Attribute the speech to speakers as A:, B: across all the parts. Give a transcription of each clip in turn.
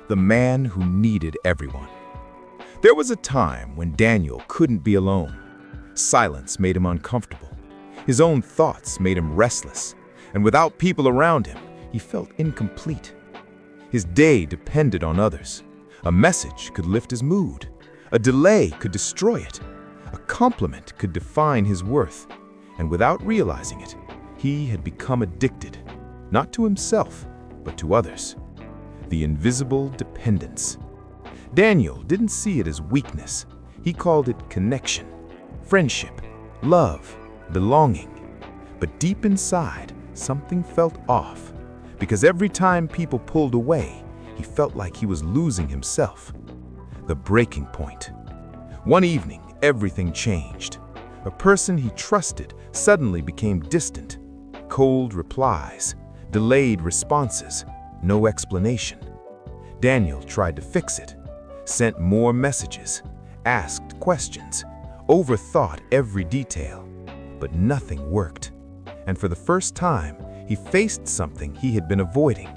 A: the man who needed everyone. There was a time when Daniel couldn't be alone. Silence made him uncomfortable. His own thoughts made him restless, and without people around him, he felt incomplete. His day depended on others. A message could lift his mood. A delay could destroy it. A compliment could define his worth. And without realizing it, he had become addicted, not to himself, but to others. The invisible dependence. Daniel didn't see it as weakness. He called it connection, friendship, love, belonging. But deep inside, something felt off, because every time people pulled away, he felt like he was losing himself. The breaking point. One evening, everything changed. A person he trusted suddenly became distant. Cold replies, delayed responses, no explanation. Daniel tried to fix it, sent more messages, asked questions, overthought every detail, but nothing worked. And for the first time, he faced something he had been avoiding.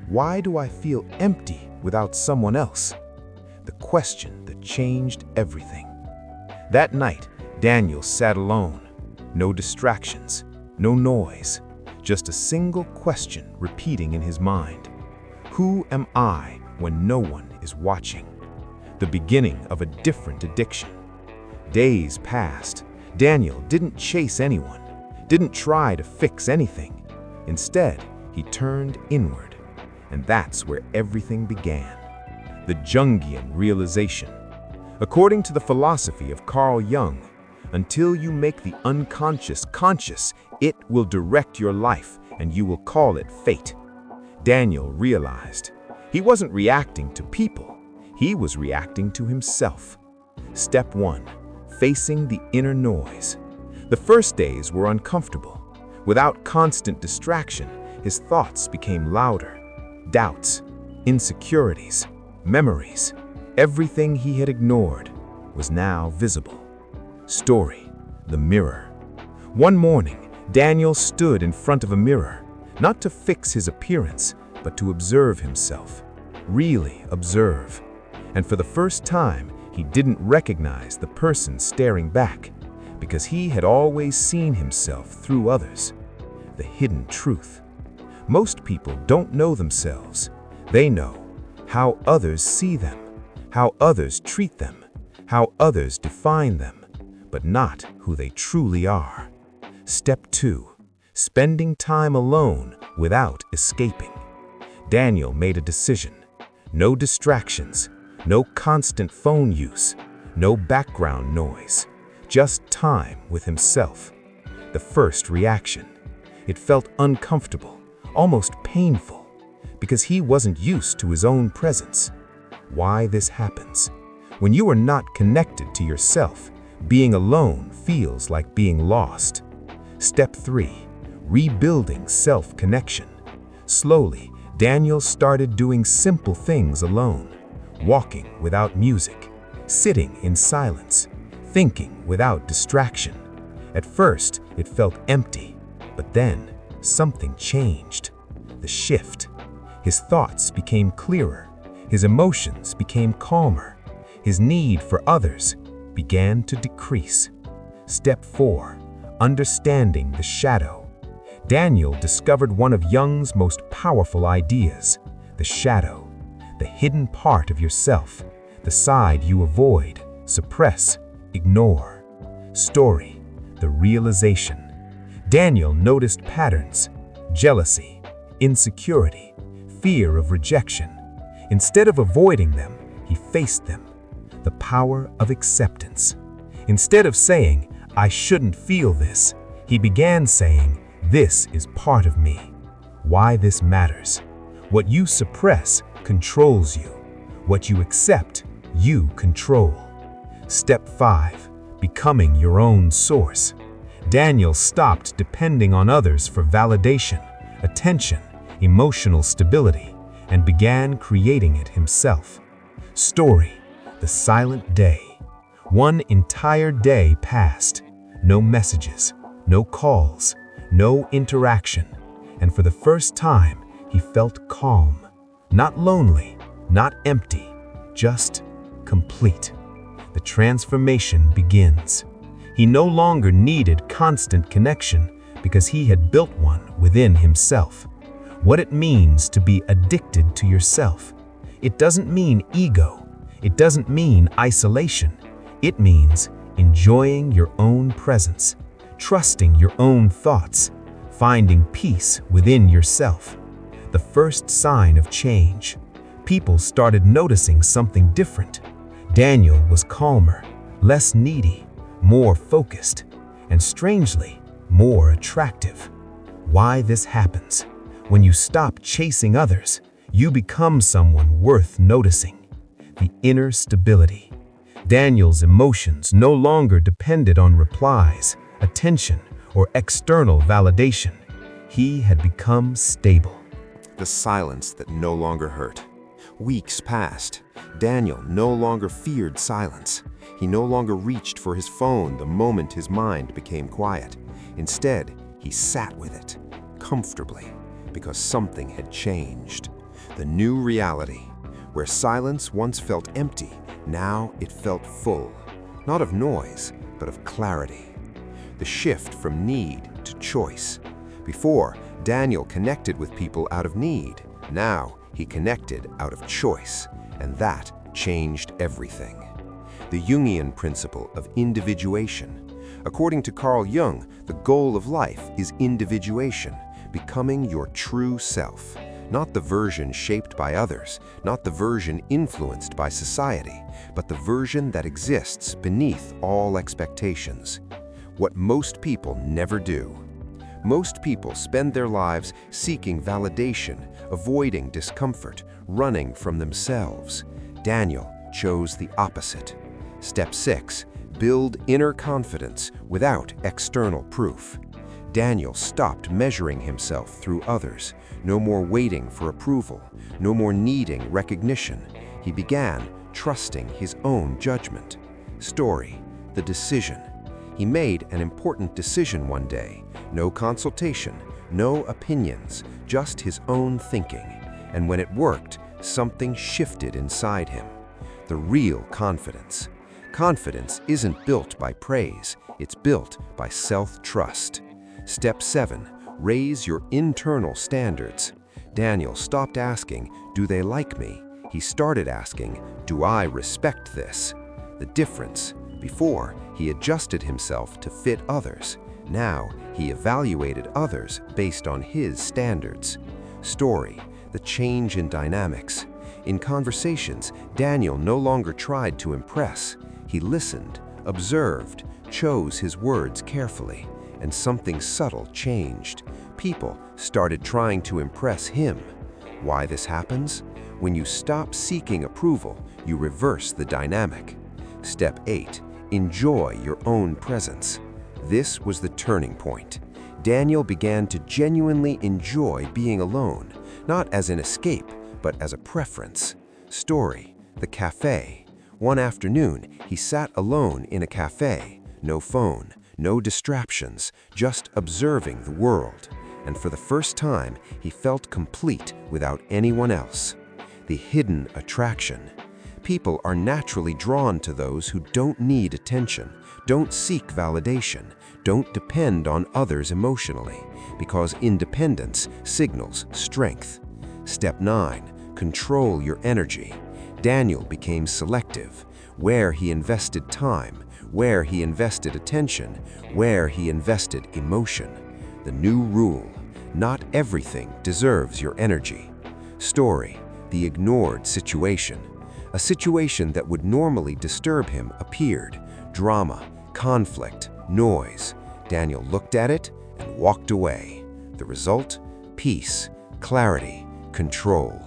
A: Why do I feel empty without someone else? The question that changed everything. That night, Daniel sat alone. No distractions, no noise, just a single question repeating in his mind. Who am I when no one is watching? The beginning of a different addiction. Days passed. Daniel didn't chase anyone, didn't try to fix anything. Instead, he turned inward. And that's where everything began. The Jungian realization. According to the philosophy of Carl Jung, until you make the unconscious conscious, it will direct your life and you will call it fate. Daniel realized he wasn't reacting to people, he was reacting to himself. Step 1. Facing the inner noise. The first days were uncomfortable. Without constant distraction, his thoughts became louder. Doubts, insecurities, memories, everything he had ignored was now visible. Story, the mirror. One morning, Daniel stood in front of a mirror, not to fix his appearance, but to observe himself. Really observe. And for the first time, he didn't recognize the person staring back, because he had always seen himself through others. The hidden truth. Most people don't know themselves. They know how others see them, how others treat them, how others define them, but not who they truly are. Step 2. Spending time alone without escaping. Daniel made a decision. No distractions, no constant phone use, no background noise, just time with himself. The first reaction. It felt uncomfortable, almost painful, because he wasn't used to his own presence. Why this happens? When you are not connected to yourself, being alone feels like being lost. Step 3. Rebuilding self-connection. Slowly, Daniel started doing simple things alone. Walking without music, sitting in silence, thinking without distraction. At first, it felt empty, but then something changed. The shift. His thoughts became clearer. His emotions became calmer. His need for others began to decrease. Step 4. Understanding the shadow. Daniel discovered one of Jung's most powerful ideas, the shadow, the hidden part of yourself, the side you avoid, suppress, ignore. Story, the realization. Daniel noticed patterns, jealousy, insecurity, fear of rejection. Instead of avoiding them, he faced them. The power of acceptance. Instead of saying, I shouldn't feel this, he began saying, this is part of me. Why this matters. What you suppress controls you. What you accept, you control. Step 5. Becoming your own source. Daniel stopped depending on others for validation, attention, emotional stability, and began creating it himself. Story, the silent day. One entire day passed. No messages, no calls, no interaction. And for the first time, he felt calm. Not lonely,
B: Not empty, just complete. The transformation begins. He no longer needed constant connection because he had built one within himself. What it means to be addicted to yourself. It doesn't mean ego. It doesn't mean isolation. It means enjoying your own presence, trusting your own thoughts, finding peace within yourself. The first sign of change. People started noticing something different. Daniel was calmer, less needy, more focused, and strangely, more attractive. Why this happens? When you stop chasing others, you become someone worth noticing. The inner stability. Daniel's emotions no longer depended on replies, attention, or external validation. He had become stable.
C: The silence that no longer hurt. Weeks passed. Daniel no longer feared silence. He no longer reached for his phone the moment his mind became quiet. Instead, he sat with it, comfortably, because something had changed. The new reality, where silence once felt empty, now it felt full, not of noise, but of clarity. The shift from need to choice. Before, Daniel connected with people out of need. Now, he connected out of choice, and that changed everything. The Jungian principle of individuation. According to Carl Jung, the goal of life is individuation, becoming your true self. Not the version shaped by others, not the version influenced by society, but the version that exists beneath all expectations. What most people never do. Most people spend their lives seeking validation, avoiding discomfort, running from themselves. Daniel chose the opposite. Step 6. Build inner confidence without external proof. Daniel stopped measuring himself through others. No more waiting for approval, no more needing recognition. He began trusting his own judgment. Story, the decision. He made an important decision one day. No consultation, no opinions, just his own thinking. And when it worked, something shifted inside him. The real confidence. Confidence isn't built by praise, it's built by self-trust. Step 7. Raise your internal standards. Daniel stopped asking, "Do they like me?" He started asking, "Do I respect this?" The difference. Before, he adjusted himself to fit others. Now, he evaluated others based on his standards. Story, the change in dynamics. In conversations, Daniel no longer tried to impress. He listened, observed, chose his words carefully, and something subtle changed. People started trying to impress him. Why this happens? When you stop seeking approval, you reverse the dynamic. Step 8. Enjoy your own presence. This was the turning point. Daniel began to genuinely enjoy being alone, not as an escape, but as a preference. Story, the cafe. One afternoon, he sat alone in a cafe. No phone, no distractions, just observing the world. And for the first time, he felt complete without anyone else. The hidden attraction. People are naturally drawn to those who don't need attention, don't seek validation, don't depend on others emotionally, because independence signals strength. Step 9. Control your energy. Daniel became selective. Where he invested time, where he invested attention, where he invested emotion. The new rule. Not everything deserves your energy. Story, the ignored situation. A situation that would normally disturb him appeared. Drama, conflict, noise. Daniel looked at it and walked away. The result? Peace, clarity, control.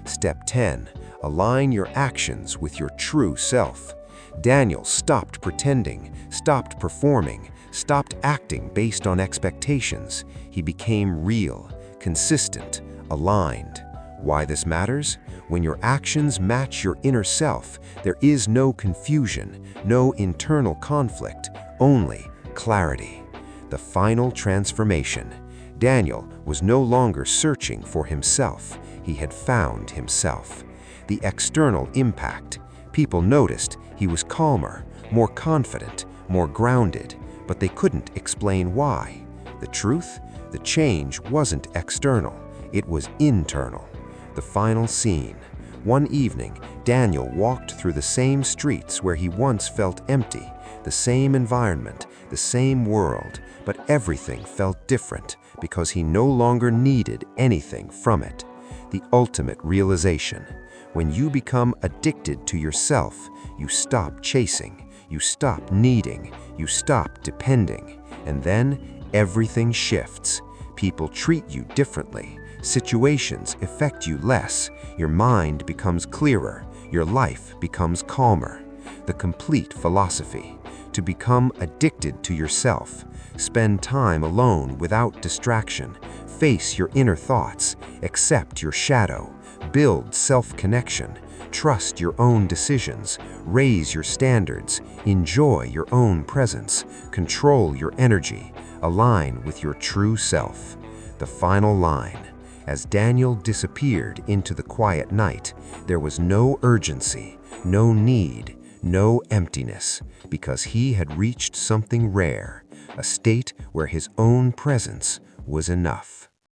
C: Step 10. Align your actions with your true self. Daniel stopped pretending, stopped performing, stopped acting based on expectations. He became real, consistent, aligned. Why this matters? When your actions match your inner self, there is no confusion, no internal conflict, only clarity. The final transformation. Daniel was no longer searching for himself. He had found himself. the external impact. People noticed he was calmer, more confident, more grounded, but they couldn't explain why. The truth? The change wasn't external, it was internal. The final scene. One evening, Daniel walked through the same streets where he once felt empty, the same environment, the same world, but everything felt different because he no longer needed anything from it. The ultimate realization. When you become addicted to yourself, you stop chasing, you stop needing, you stop depending, and then everything shifts. People treat you differently. Situations affect you less. Your mind becomes clearer. Your life becomes calmer. The complete philosophy. To become addicted to yourself. Spend time alone without distraction. Face your inner thoughts. Accept your shadow. Build self-connection. Trust your own decisions. Raise your standards. Enjoy your own presence. Control your energy. Align with your true self. The final line. As Daniel disappeared into the quiet night, there was no urgency, no need, no emptiness, because he had reached something rare, a state where his own presence was enough.